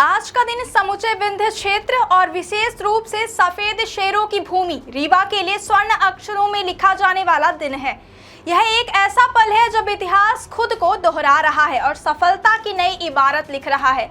आज का दिन समूचे विंध्य क्षेत्र और विशेष रूप से सफेद शेरों की भूमि रीवा के लिए स्वर्ण अक्षरों में लिखा जाने वाला दिन है। यह एक ऐसा पल है जब इतिहास खुद को दोहरा रहा है और सफलता की नई इबारत लिख रहा है।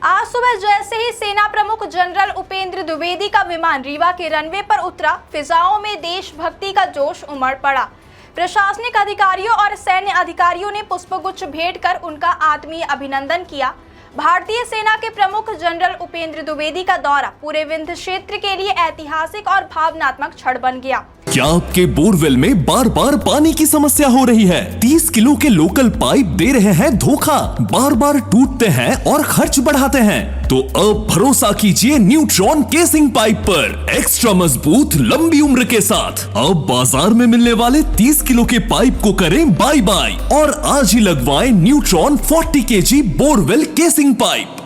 आज सुबह जैसे ही सेना प्रमुख जनरल उपेंद्र द्विवेदी का विमान रीवा के रनवे पर उतरा, फिजाओं में देशभक्ति का जोश उमड़ पड़ा। प्रशासनिक अधिकारियों और सैन्य अधिकारियों ने पुष्पगुच्छ भेंट कर उनका आत्मीय अभिनंदन किया। भारतीय सेना के प्रमुख जनरल उपेंद्र द्विवेदी का दौरा पूरे विंध्य क्षेत्र के लिए ऐतिहासिक और भावनात्मक क्षण बन गया। क्या आपके बोरवेल में बार बार पानी की समस्या हो रही है? 30 किलो के लोकल पाइप दे रहे हैं धोखा, बार बार टूटते हैं और खर्च बढ़ाते हैं। तो अब भरोसा कीजिए न्यूट्रॉन केसिंग पाइप पर। एक्स्ट्रा मजबूत, लंबी उम्र के साथ अब बाजार में मिलने वाले 30 किलो के पाइप को करें बाय बाय और आज ही लगवाएं neutron 40 kg borewell casing pipe.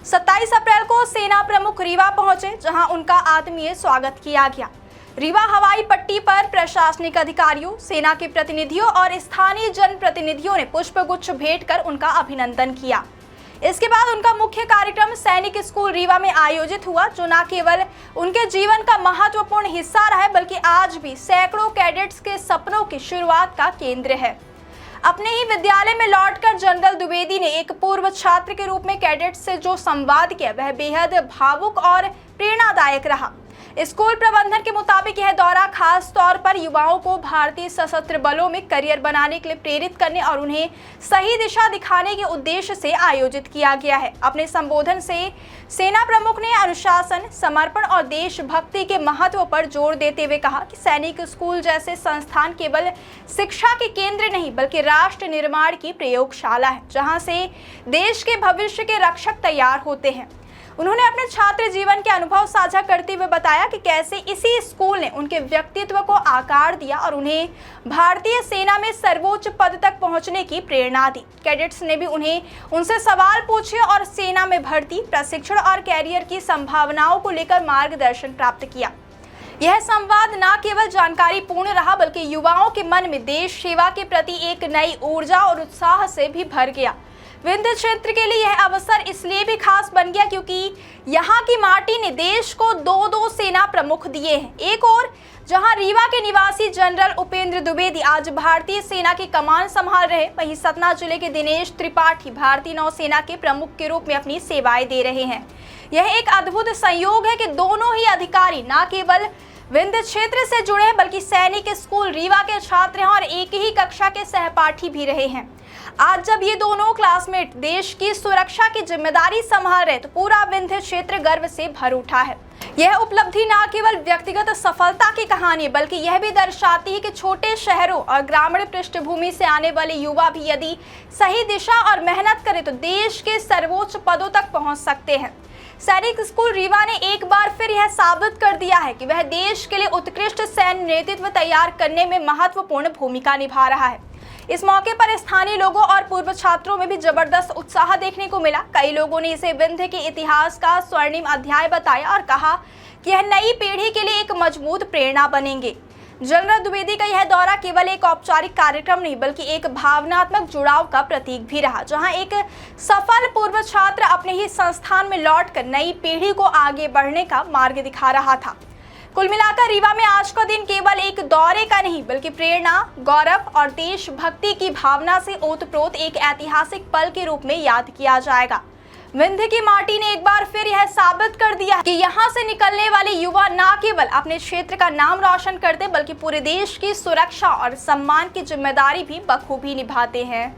27 अप्रैल को सेना प्रमुख रीवा पहुंचे, जहां उनका आत्मीय स्वागत किया गया। रीवा हवाई पट्टी पर प्रशासनिक अधिकारियों, सेना के प्रतिनिधियों और स्थानीय जनप्रतिनिधियों ने पुष्पगुच्छ भेंट कर उनका अभिनंदन किया। इसके बाद उनका मुख्य कार्यक्रम सैनिक स्कूल रीवा में आयोजित हुआ, जो न केवल उनके जीवन का महत्वपूर्ण हिस्सा रहा है बल्कि आज भी सैकड़ों कैडेट्स के सपनों की शुरुआत का केंद्र है। अपने ही विद्यालय में लौटकर जनरल द्विवेदी ने एक पूर्व छात्र के रूप में कैडेट्स से जो संवाद किया वह बेहद भावुक और प्रेरणादायक रहा। स्कूल प्रबंधन के मुताबिक यह दौरा खास तौर पर युवाओं को भारतीय सशस्त्र बलों में करियर बनाने के लिए प्रेरित करने और उन्हें सही दिशा दिखाने के उद्देश्य से आयोजित किया गया है। अपने संबोधन से सेना प्रमुख ने अनुशासन, समर्पण और देशभक्ति के महत्व पर जोर देते हुए कहा कि सैनिक स्कूल जैसे संस्थान केवल शिक्षा के केंद्र नहीं बल्कि राष्ट्र निर्माण की प्रयोगशाला है, जहां से देश के भविष्य के रक्षक तैयार होते हैं। उन्होंने अपने छात्र जीवन के अनुभव साझा करते हुए बताया कि कैसे इसी स्कूल ने उनके व्यक्तित्व को आकार दिया और उन्हें भारतीय सेना में सर्वोच्च पद तक पहुंचने की प्रेरणा दी। कैडेट्स ने भी उनसे सवाल पूछे और सेना में भर्ती, प्रशिक्षण और कैरियर की संभावनाओं को लेकर मार्गदर्शन प्राप्त किया। यह संवाद न केवल जानकारी पूर्ण रहा बल्कि युवाओं के मन में देश सेवा के प्रति एक नई ऊर्जा और उत्साह से भी भर गया। विंध्य क्षेत्र के लिए यह अवसर इसलिए भी खास बन गया क्योंकि यहाँ की माटी ने देश को दो सेना प्रमुख दिए हैं। एक और जहाँ रीवा के निवासी जनरल उपेंद्र द्विवेदी आज भारतीय सेना की कमान संभाल रहे, वहीं सतना जिले के दिनेश त्रिपाठी भारतीय नौसेना के प्रमुख के रूप में अपनी सेवाएं दे रहे हैं। यह एक अद्भुत संयोग है कि दोनों ही अधिकारी न केवल विंध्य क्षेत्र से जुड़े हैं बल्कि सैनिक स्कूल रीवा के छात्र हैं और एक ही कक्षा के सहपाठी भी रहे हैं। आज जब ये दोनों क्लासमेट देश की सुरक्षा की जिम्मेदारी संभाल रहे तो पूरा विंध्य क्षेत्र गर्व से भर उठा है। यह उपलब्धि न केवल व्यक्तिगत सफलता की कहानी बल्कि यह भी दर्शाती है कि छोटे शहरों और ग्रामीण पृष्ठभूमि से आने वाले युवा भी यदि सही दिशा और मेहनत करें तो देश के सर्वोच्च पदों तक पहुंच सकते हैं। सैनिक स्कूल रीवा ने एक बार फिर यह साबित कर दिया है कि वह देश के लिए उत्कृष्ट सैन्य नेतृत्व तैयार करने में महत्वपूर्ण भूमिका निभा रहा है। इस मौके पर स्थानीय लोगों और पूर्व छात्रों में भी जबरदस्त उत्साह देखने को मिला। कई लोगों ने इसे विंध्य के इतिहास का स्वर्णिम अध्याय बताया और कहा कि यह नई पीढ़ी के लिए एक मजबूत प्रेरणा बनेंगे। जनरल द्विवेदी का यह दौरा केवल एक औपचारिक कार्यक्रम नहीं बल्कि एक भावनात्मक जुड़ाव का प्रतीक भी रहा, जहां एक सफल पूर्व छात्र अपने ही संस्थान में लौटकर नई पीढ़ी को आगे बढ़ने का मार्ग दिखा रहा था। कुल मिलाकर रीवा में आज का दिन केवल एक दौरे का नहीं बल्कि प्रेरणा, गौरव और देशभक्ति की भावना से ओतप्रोत एक ऐतिहासिक पल के रूप में याद किया जाएगा। विंध्य की माटी ने एक बार फिर यह साबित कर दिया कि यहाँ से निकलने वाले युवा न केवल अपने क्षेत्र का नाम रोशन करते बल्कि पूरे देश की सुरक्षा और सम्मान की जिम्मेदारी भी बखूबी निभाते हैं।